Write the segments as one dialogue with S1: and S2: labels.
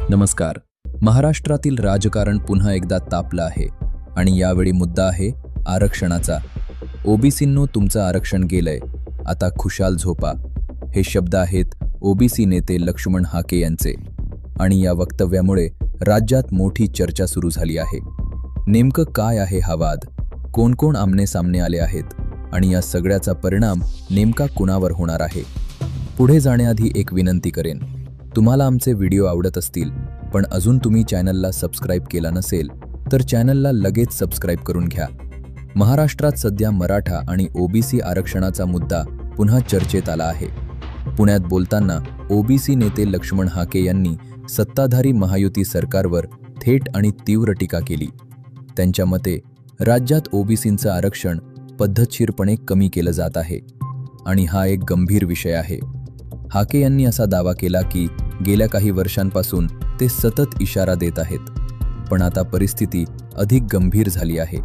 S1: नमस्कार. महाराष्ट्रातील राजकारण पुन्हा एकदा तापलं आहे आणि यावेळी मुद्दा आहे आरक्षणाचा. ओबीसींनो, तुमचं आरक्षण गेलंय, आता खुशाल झोपा. हे शब्द आहेत ओबीसी नेते लक्ष्मण हाके यांचे आणि या वक्तव्यामुळे राज्यात मोठी चर्चा सुरू झाली आहे. नेमकं काय आहे हा वाद? कोण कोण आमने सामने आले आहेत आणि या सगळ्याचा परिणाम नेमका कुणावर होणार आहे? पुढे जाण्याआधी एक विनंती करेन, तुम्हाला आमचे व्हिडिओ आवडत असतील पण अजून तुम्ही चॅनलला सबस्क्राईब केला नसेल तर चॅनलला लगेच सबस्क्राईब करून घ्या. महाराष्ट्रात सध्या मराठा आणि ओबीसी आरक्षणाचा मुद्दा पुन्हा चर्चेत आला आहे. पुण्यात बोलताना ओबीसी नेते लक्ष्मण हाके यांनी सत्ताधारी महायुती सरकारवर थेट आणि तीव्र टीका केली. त्यांच्या मते राज्यात ओबीसींचं आरक्षण पद्धतशीरपणे कमी केलं जात आहे आणि हा एक गंभीर विषय आहे. हाके यांनी असा दावा केला की गेल्या काही वर्षांपासून ते सतत इशारा देत आहेत, पण आता परिस्थिती अधिक गंभीर झाली आहे.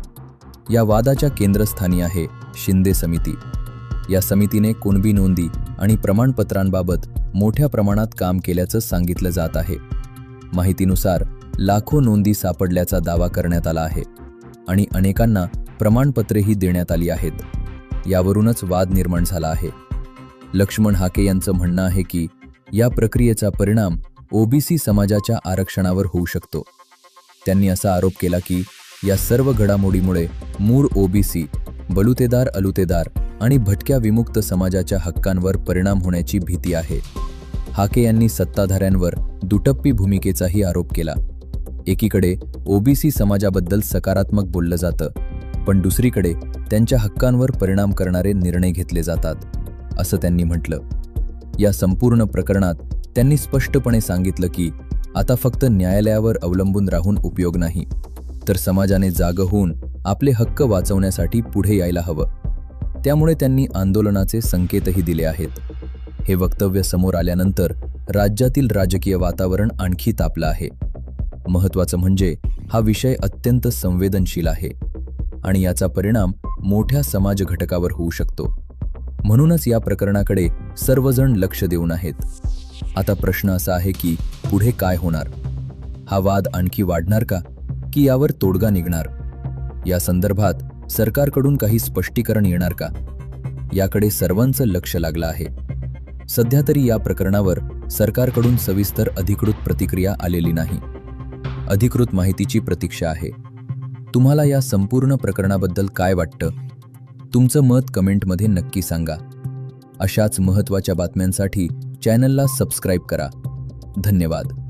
S1: या वादाच्या केंद्रस्थानी आहे शिंदे समिती. या समितीने कुणबी नोंदी आणि प्रमाणपत्रांबाबत मोठ्या प्रमाणात काम केल्याचं सांगितलं जात आहे. माहितीनुसार लाखो नोंदी सापडल्याचा दावा करण्यात आला आहे आणि अनेकांना प्रमाणपत्रेही देण्यात आली आहेत. यावरूनच वाद निर्माण झाला आहे. लक्ष्मण हाके यांचं म्हणणं आहे की या प्रक्रियेचा परिणाम ओबीसी समाजाच्या आरक्षणावर होऊ शकतो. त्यांनी असा आरोप केला की या सर्व घडामोडीमुळे मूळ ओबीसी, बलुतेदार, अलुतेदार आणि भटक्या विमुक्त समाजाच्या हक्कांवर परिणाम होण्याची भीती आहे. हाके यांनी सत्ताधाऱ्यांवर दुटप्पी भूमिकेचाही आरोप केला. एकीकडे ओबीसी समाजाबद्दल सकारात्मक बोललं जातं, पण दुसरीकडे त्यांच्या हक्कांवर परिणाम करणारे निर्णय घेतले जातात, असं त्यांनी म्हटलं. या संपूर्ण प्रकरणात त्यांनी स्पष्टपणे सांगितलं की आता फक्त न्यायालयावर अवलंबून राहून उपयोग नाही, तर समाजाने जागं होऊन आपले हक्क वाचवण्यासाठी पुढे यायला हवं. त्यामुळे त्यांनी आंदोलनाचे संकेतही दिले आहेत. हे वक्तव्य समोर आल्यानंतर राज्यातील राजकीय वातावरण आणखी तापलं आहे. महत्त्वाचं म्हणजे हा विषय अत्यंत संवेदनशील आहे आणि याचा परिणाम मोठ्या समाज घटकावर होऊ शकतो. म्हणूनच या प्रकरणाकडे सर्वजण लक्ष देऊन आहेत. आता प्रश्न असा आहे की पुढे काय होणार? हा वाद आणखी वाढणार का, की यावर तोडगा निघणार? या संदर्भात सरकारकडून काही स्पष्टीकरण येणार का? याकडे सर्वांचं लक्ष लागलं आहे. सध्या तरी या प्रकरणावर सरकारकडून सविस्तर अधिकृत प्रतिक्रिया आलेली नाही. अधिकृत माहितीची प्रतीक्षा आहे. तुम्हाला या संपूर्ण प्रकरणाबद्दल काय वाटतं? तुमचं मत कमेंटमध्ये नक्की सांगा. अशाच महत्त्वाच्या बातम्यांसाठी चॅनलला सबस्क्राईब करा. धन्यवाद.